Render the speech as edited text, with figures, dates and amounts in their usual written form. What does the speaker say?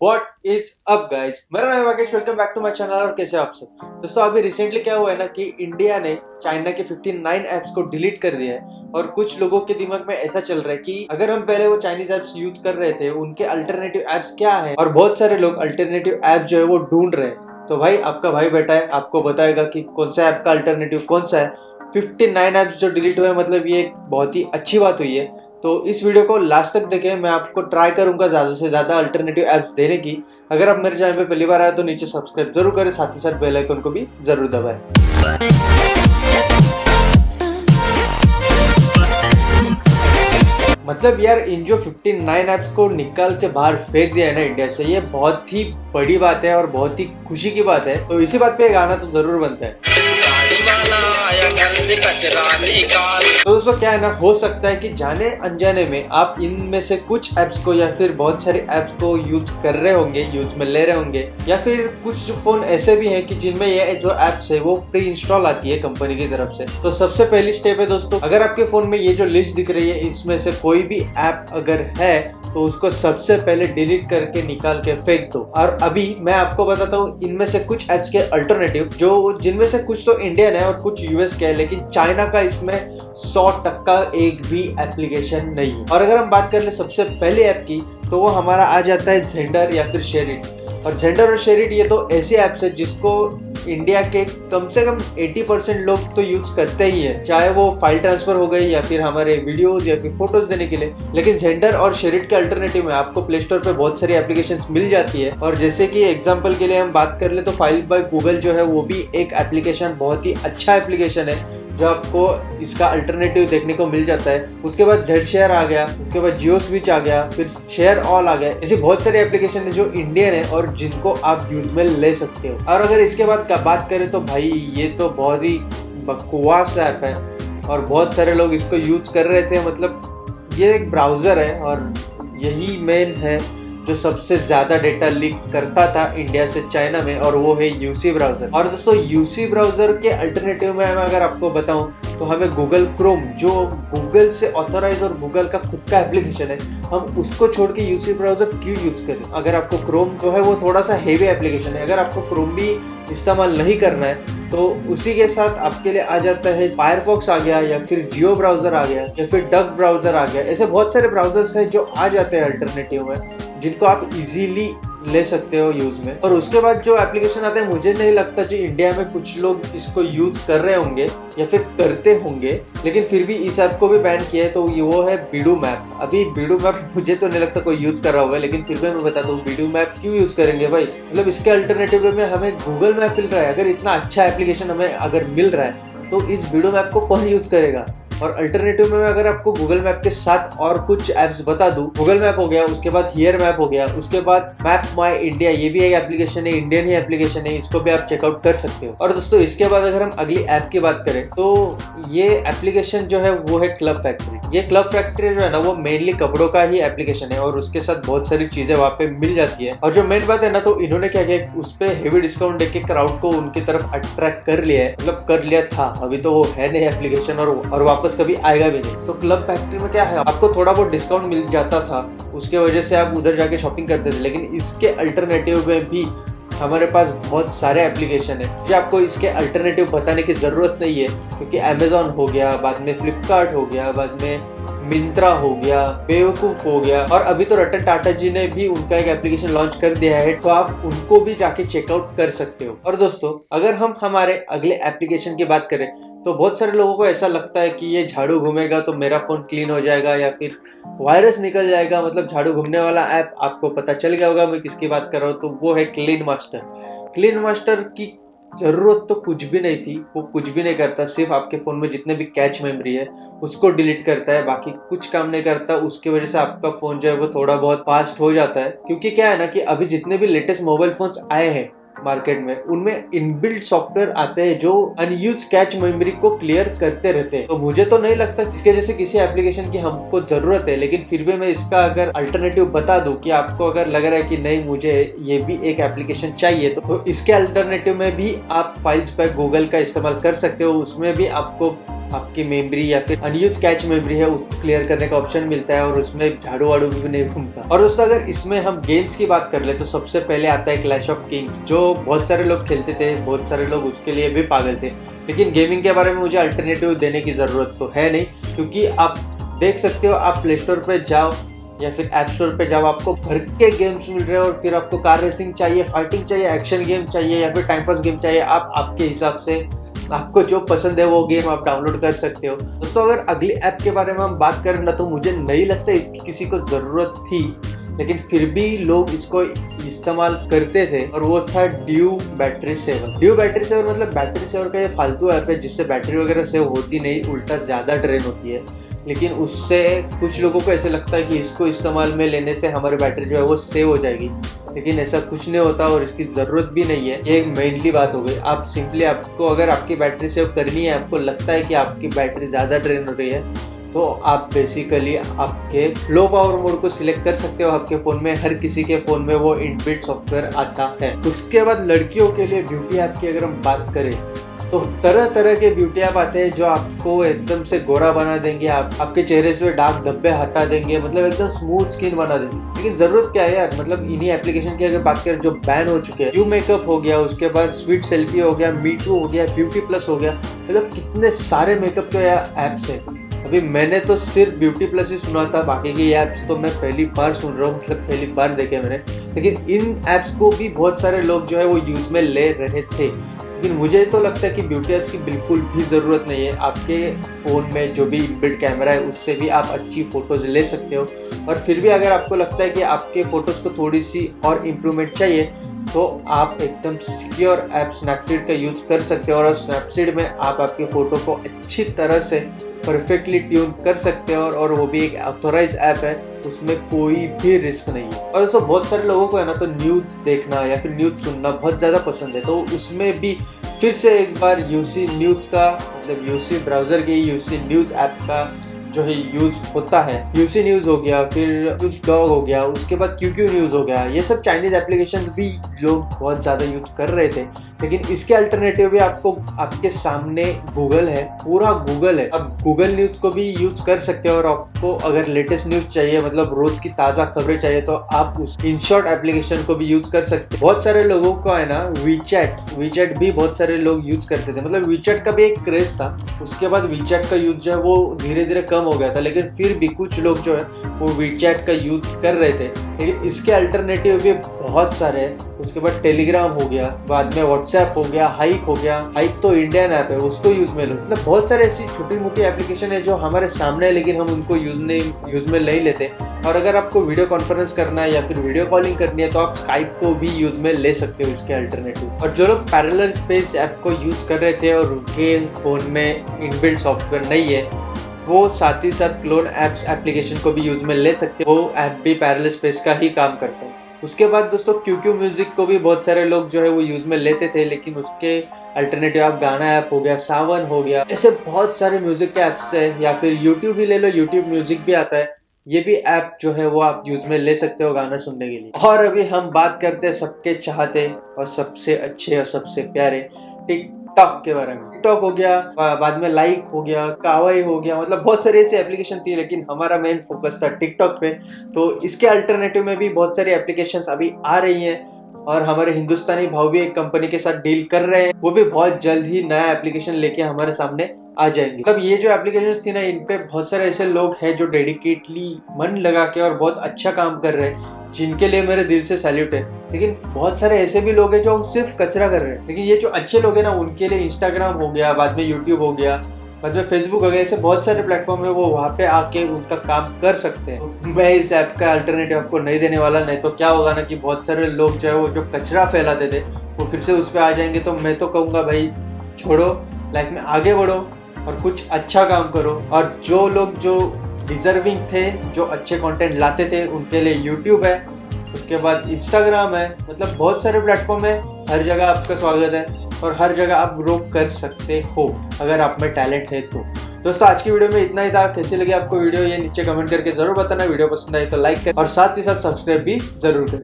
What is up guys, मेरा नाम है Bhagyesh. Welcome back to my channel. और कैसे आप सब दोस्तों? अभी रिसेंटली क्या हुआ है ना कि इंडिया ने चाइना के 59 ऐप्स को डिलीट कर दिया है। और कुछ लोगों के दिमाग में ऐसा चल रहा है कि अगर हम पहले वो चाइनीज ऐप्स यूज कर रहे थे, उनके अल्टरनेटिव ऐप्स क्या है, और बहुत सारे लोग अल्टरनेटिव ऐप जो है वो ढूंढ रहे हैं। तो भाई आपका भाई बैठा है, आपको बताएगा कि कौन सा ऐप का अल्टरनेटिव कौन सा है। 59 ऐप्स जो डिलीट हुए, मतलब ये एक बहुत ही अच्छी बात हुई है। तो इस वीडियो को लास्ट तक देखें, मैं आपको ट्राई करूंगा ज्यादा से ज्यादा अल्टरनेटिव ऐप्स देने की। अगर आप मेरे चैनल पे पहली बार आए तो नीचे सब्सक्राइब जरूर करें, साथ ही साथ बेल आइकन को भी जरूर दबाएं। मतलब यार, इन जो 59 ऐप्स को निकाल के बाहर फेंक दिया है ना इंडिया से, ये बहुत ही बड़ी बात है और बहुत ही खुशी की बात है। तो इसी बात पे गाना तो जरूर बनता है। तो दोस्तों क्या है ना, हो सकता है कि जाने अनजाने में आप इनमें से कुछ ऐप्स को या फिर बहुत सारे ऐप्स को यूज कर रहे होंगे, यूज में ले रहे होंगे, या फिर कुछ फोन ऐसे भी हैं कि जिनमें ये जो ऐप्स है वो प्री इंस्टॉल आती है कंपनी की तरफ से। तो सबसे पहली स्टेप है दोस्तों, अगर आपके फोन में ये जो लिस्ट दिख रही है, इसमें से कोई भी ऐप अगर है तो उसको सबसे पहले डिलीट करके निकाल के फेंक दो। और अभी मैं आपको बताता हूँ इनमें से कुछ ऐप्स के अल्टरनेटिव, जो जिनमें से कुछ तो इंडियन है और कुछ यूएस के है, लेकिन चाइना का इसमें 100% एक भी एप्लीकेशन नहीं है। और अगर हम बात कर ले सबसे पहले ऐप की, तो वो हमारा आ जाता है जेंडर या फिर शेयरिट। और जेंडर और शेयरिट ये तो ऐसे ऐप्स है जिसको इंडिया के कम से कम 80% लोग तो यूज करते ही है, चाहे वो फाइल ट्रांसफर हो गई या फिर हमारे वीडियोस या फिर फोटोज देने के लिए। लेकिन जेंडर और शेयरिट के अल्टरनेटिव में आपको प्ले स्टोर पे बहुत सारी एप्लीकेशंस मिल जाती है। और जैसे कि एग्जांपल के लिए हम बात कर ले तो फाइल बाय गूगल जो है वो भी एक एप्लीकेशन, बहुत ही अच्छा एप्लीकेशन है जो आपको इसका अल्टरनेटिव देखने को मिल जाता है। उसके बाद जेड शेयर आ गया, उसके बाद जियो स्विच आ गया, फिर शेयर ऑल आ गया। ऐसी बहुत सारी एप्लीकेशन है जो इंडियन है और जिनको आप यूज में ले सकते हो। और अगर इसके बाद बात करें तो भाई ये तो बहुत ही बकवास ऐप है और बहुत सारे लोग इसको यूज कर रहे थे। मतलब ये एक ब्राउजर है और यही मेन है जो सबसे ज्यादा डेटा लीक करता था इंडिया से चाइना में, और वो है यूसी ब्राउजर। और दोस्तों यूसी ब्राउजर के अल्टरनेटिव में मैं अगर आपको बताऊं तो हमें गूगल क्रोम, जो गूगल से ऑथराइज और गूगल का खुद का एप्लीकेशन है, हम उसको छोड़ के यूसी ब्राउजर क्यों यूज करें? अगर आपको क्रोम जो है वो थोड़ा सा हेवी एप्लीकेशन है, अगर आपको क्रोम भी इस्तेमाल नहीं करना है तो उसी के साथ आपके लिए आ जाता है फायरफॉक्स आ गया, या फिर जियो ब्राउजर आ गया, या फिर डक ब्राउजर आ गया। ऐसे बहुत सारे ब्राउजर्स हैं जो आ जाते हैं अल्टरनेटिव में, जिनको आप इजीली ले सकते हो यूज में। और उसके बाद जो एप्लीकेशन आते हैं, मुझे नहीं लगता जो इंडिया में कुछ लोग इसको यूज कर रहे होंगे या फिर करते होंगे, लेकिन फिर भी इस ऐप को भी बैन किया है। तो वो है बीडू मैप। अभी बीडू मैप मुझे तो नहीं लगता कोई यूज कर रहा होगा, लेकिन फिर भी मैं बता दूं बीडू मैप क्यों यूज करेंगे भाई। मतलब इसके अल्टरनेटिव में हमें गूगल मैप मिल रहा है। अगर इतना अच्छा एप्लीकेशन हमें अगर मिल रहा है तो इस बीडू मैप को कौन यूज करेगा? और अल्टरनेटिव में अगर आपको गूगल मैप के साथ और कुछ ऐप्स बता दूं, गूगल मैप हो गया, उसके बाद हियर मैप हो गया, उसके बाद मैप माई इंडिया, ये भी एक एप्लीकेशन है, इंडियन ही एप्लीकेशन है, इसको भी आप चेकआउट कर सकते हो। और दोस्तों इसके बाद अगर हम अगली ऐप की बात करें तो ये एप्लीकेशन जो है वो है क्लब फैक्ट्री। ये क्लब फैक्ट्री जो है ना वो मेनली कपड़ों का ही एप्लीकेशन है और उसके साथ बहुत सारी चीजें वहाँ पे मिल जाती है। और जो मेन बात है ना, तो इन्होंने क्या किया, उस पर हेवी डिस्काउंट देके क्राउड को उनकी तरफ अट्रैक्ट कर लिया है। मतलब कर लिया था, अभी तो वो है नहीं एप्लीकेशन और वापस कभी आएगा भी नहीं। तो क्लब फैक्ट्री में क्या है, आपको थोड़ा बहुत डिस्काउंट मिल जाता था, उसके वजह से आप उधर जाके शॉपिंग करते थे। लेकिन इसके अल्टरनेटिव में भी हमारे पास बहुत सारे एप्लीकेशन है जो आपको इसके अल्टरनेटिव बताने की जरूरत नहीं है, क्योंकि अमेजोन हो गया, बाद में फ्लिपकार्ट हो गया, बाद में मिंत्रा हो गया, बेवकूफ हो गया, और अभी तो रतन टाटा जी ने भी उनका एक एप्लीकेशन लॉन्च कर दिया है, तो आप उनको भी जाके चेकआउट कर सकते हो। और दोस्तों अगर हम हमारे अगले एप्लीकेशन की बात करें तो बहुत सारे लोगों को ऐसा लगता है कि ये झाड़ू घूमेगा तो मेरा फोन क्लीन हो जाएगा या फिर वायरस निकल जाएगा। मतलब झाड़ू घूमने वाला ऐप आपको पता चल गया होगा मैं किसकी बात कर रहा हूँ, तो वो है क्लीन मास्टर। क्लीन मास्टर की जरूरत तो कुछ भी नहीं थी, वो कुछ भी नहीं करता, सिर्फ आपके फोन में जितने भी कैच मेमोरी है उसको डिलीट करता है, बाकी कुछ काम नहीं करता। उसकी वजह से आपका फोन जो है वो थोड़ा बहुत फास्ट हो जाता है, क्योंकि क्या है ना कि अभी जितने भी लेटेस्ट मोबाइल फोन्स आए हैं मार्केट में, उनमें इनबिल्ट सॉफ्टवेयर आते हैं जो अनयूज कैच मेमोरी को क्लियर करते रहते हैं। तो मुझे तो नहीं लगता इसके जैसे किसी एप्लीकेशन की हमको जरूरत है, लेकिन फिर भी मैं इसका अगर अल्टरनेटिव बता दूं कि आपको अगर लग रहा है कि नहीं मुझे ये भी एक एप्लीकेशन चाहिए, तो इसके अल्टरनेटिव में भी आप फाइल्स पर गूगल का इस्तेमाल कर सकते हो। उसमें भी आपको आपकी मेमोरी या फिर अनयूज कैच मेमोरी है उसको क्लियर करने का ऑप्शन मिलता है और उसमें झाड़ू वाड़ू भी नहीं घूमता। और दोस्तों अगर इसमें हम गेम्स की बात कर ले तो सबसे पहले आता है क्लैश ऑफ किंग्स, जो बहुत सारे लोग खेलते थे, बहुत सारे लोग उसके लिए भी पागल थे। लेकिन गेमिंग के बारे में मुझे अल्टरनेटिव देने की जरूरत तो है नहीं, क्योंकि आप देख सकते हो, आप प्ले स्टोर पे जाओ या फिर ऐप स्टोर पे जाओ, आपको भर के गेम्स मिल रहे हैं। और फिर आपको कार रेसिंग चाहिए, फाइटिंग चाहिए, एक्शन गेम चाहिए या फिर टाइम पास गेम चाहिए, आप आपके हिसाब से आपको जो पसंद है वो गेम आप डाउनलोड कर सकते हो। दोस्तों अगर अगली ऐप के बारे में हम बात करें ना, तो मुझे नहीं लगता इसकी किसी को ज़रूरत थी, लेकिन फिर भी लोग इसको इस्तेमाल करते थे और वो था due battery saver. Due battery saver मतलब बैटरी सेवर का ये फालतू ऐप है जिससे बैटरी वगैरह सेव होती नहीं, उल्टा ज़्यादा ड्रेन होती है। लेकिन उससे कुछ लोगों को ऐसे लगता है कि इसको इस्तेमाल में लेने से हमारी बैटरी जो है वो सेव हो जाएगी, लेकिन ऐसा कुछ नहीं होता और इसकी ज़रूरत भी नहीं है। ये एक मेनली बात हो गई। आप सिंपली, आपको अगर आपकी बैटरी सेव करनी है, आपको लगता है कि आपकी बैटरी ज़्यादा ड्रेन हो रही है, तो आप बेसिकली आपके लो पावर मोड को सिलेक्ट कर सकते हो आपके फ़ोन में। हर किसी के फ़ोन में वो इनबिल्ट सॉफ्टवेयर आता है। उसके बाद लड़कियों के लिए ब्यूटी ऐप की अगर हम बात करें तो तरह तरह के ब्यूटी ऐप आते हैं जो आपको एकदम से गोरा बना देंगे, आपके चेहरे से डार्क धब्बे हटा देंगे, मतलब एकदम स्मूथ स्किन बना देंगे। लेकिन जरूरत क्या है यार, मतलब इन्हीं एप्लीकेशन की अगर बात करें जो बैन हो चुके हैं, यू मेकअप हो गया, उसके बाद स्वीट सेल्फी हो गया, मीटू हो गया, ब्यूटी प्लस हो गया, मतलब कितने सारे मेकअप के ऐप्स है। अभी मैंने तो सिर्फ ब्यूटी प्लस ही सुना था, बाकी की ऐप्स तो मैं पहली बार सुन रहा हूँ, मतलब पहली बार देखे मैंने। लेकिन इन ऐप्स को भी बहुत सारे लोग जो है वो यूज में ले रहे थे। लेकिन मुझे तो लगता है कि ब्यूटी ऐप्स की बिल्कुल भी ज़रूरत नहीं है। आपके फ़ोन में जो भी इनबिल्ट कैमरा है उससे भी आप अच्छी फ़ोटोज़ ले सकते हो। और फिर भी अगर आपको लगता है कि आपके फ़ोटोज़ को थोड़ी सी और इम्प्रूवमेंट चाहिए, तो आप एकदम सिक्योर ऐप स्नैपसीड का यूज़ कर सकते हो। और स्नैपसीड में आप आपके फ़ोटो को अच्छी तरह से परफेक्टली ट्यून कर सकते हो और वो भी एक ऑथोराइज ऐप है, उसमें कोई भी रिस्क नहीं है। और दोस्तों बहुत सारे लोगों को है ना, तो न्यूज़ देखना या फिर न्यूज़ सुनना बहुत ज़्यादा पसंद है, तो उसमें भी फिर से एक बार यूसी न्यूज़ का, मतलब यूसी ब्राउज़र के यूसी न्यूज़ ऐप का जो है यूज होता है। यूसी न्यूज़ हो गया, फिर न्यूज़ डॉग हो गया, उसके बाद क्यूक्यू न्यूज़ हो गया, ये सब चाइनीज एप्लीकेशंस भी लोग बहुत ज़्यादा यूज कर रहे थे। लेकिन इसके अल्टरनेटिव भी आपको आपके सामने गूगल है, पूरा गूगल है। अब गूगल न्यूज़ को भी यूज कर सकते हो और आपको अगर लेटेस्ट न्यूज़ चाहिए, मतलब रोज की ताज़ा खबरें चाहिए, तो आप उस इनशॉट एप्लीकेशन को भी यूज कर सकते हो। बहुत सारे लोगों को है ना वीचैट भी बहुत सारे लोग यूज करते थे, मतलब वीचैट का भी एक क्रेज था। उसके बाद वीचैट का यूज जो है वो धीरे धीरे कम हो गया था, लेकिन फिर भी कुछ लोग जो है वो वीचैट का यूज कर रहे थे। लेकिन इसके अल्टरनेटिव भी बहुत सारे हैं। उसके बाद टेलीग्राम हो गया, बाद में व्हाट्सएप हो गया, हाइक हो गया। हाइक तो इंडियन ऐप है, उसको यूज में लो। मतलब बहुत सारे ऐसी छोटी मोटी एप्लीकेशन है जो हमारे सामने है, लेकिन हम उनको यूज में नहीं लेते। और अगर आपको वीडियो कॉन्फ्रेंस करना है या फिर वीडियो कॉलिंग करनी है, तो आप स्काइप को भी यूज में ले सकते हो इसके अल्टरनेटिव। और जो लोग पैरेलल स्पेस ऐप को यूज कर रहे थे और उनके फोन में इनबिल्ट सॉफ्टवेयर नहीं है, वो साथ ही साथ क्लोन ऐप्स एप्लीकेशन को भी यूज में ले सकते हो। वो ऐप भी पैरेलल स्पेस का ही काम करता है। उसके बाद दोस्तों क्यूक्यू म्यूजिक को भी बहुत सारे लोग जो है वो यूज में लेते थे, लेकिन उसके अल्टरनेटिव आप गाना ऐप हो गया, सावन हो गया, ऐसे बहुत सारे म्यूजिक के ऐप्स है। या फिर यूट्यूब ही ले लो, यूट्यूब म्यूजिक भी आता है, ये भी ऐप जो है वो आप यूज में ले सकते हो गाना सुनने के लिए। और अभी हम बात करते हैं सबके चाहते और सबसे अच्छे और सबसे प्यारे टिकटॉक के बारे में। टिकटॉक हो गया, बाद में लाइक हो गया, कावाई हो गया, मतलब बहुत सारी ऐसी एप्लीकेशन थी, लेकिन हमारा मेन फोकस था टिकटॉक पे। तो इसके अल्टरनेटिव में भी बहुत सारी एप्लीकेशंस अभी आ रही हैं और हमारे हिंदुस्तानी भाव भी एक कंपनी के साथ डील कर रहे हैं। वो भी बहुत जल्द ही नया एप्लीकेशन लेके हमारे सामने आ जाएंगे। मतलब ये जो एप्लीकेशन थी ना, इन पे बहुत सारे ऐसे लोग हैं जो डेडिकेटली मन लगा के और बहुत अच्छा काम कर रहे हैं, जिनके लिए मेरे दिल से सैल्यूट है। लेकिन बहुत सारे ऐसे भी लोग हैं जो सिर्फ कचरा कर रहे हैं। लेकिन ये जो अच्छे लोग हैं ना, उनके लिए इंस्टाग्राम हो गया, बाद में यूट्यूब हो गया, बाद में फेसबुक हो गया, ऐसे बहुत सारे प्लेटफॉर्म है, वो वहाँ पे आके उनका काम कर सकते हैं। मैं इस ऐप का अल्टरनेटिव आपको नहीं देने वाला, नहीं तो क्या होगा ना कि बहुत सारे लोग जो है वो जो कचरा फैलाते थे वो फिर से उस पर आ जाएंगे। तो मैं तो कहूँगा भाई छोड़ो, लाइफ में आगे बढ़ो और कुछ अच्छा काम करो। और जो लोग जो डिजर्विंग थे, जो अच्छे कंटेंट लाते थे, उनके लिए यूट्यूब है, उसके बाद इंस्टाग्राम है, मतलब बहुत सारे प्लेटफॉर्म है। हर जगह आपका स्वागत है और हर जगह आप ग्रो कर सकते हो अगर आप में टैलेंट है तो। दोस्तों आज की वीडियो में इतना ही था। कैसी लगी आपको वीडियो ये नीचे कमेंट करके जरूर बताना। वीडियो पसंद आए तो लाइक कर और साथ ही साथ सब्सक्राइब भी जरूर करें।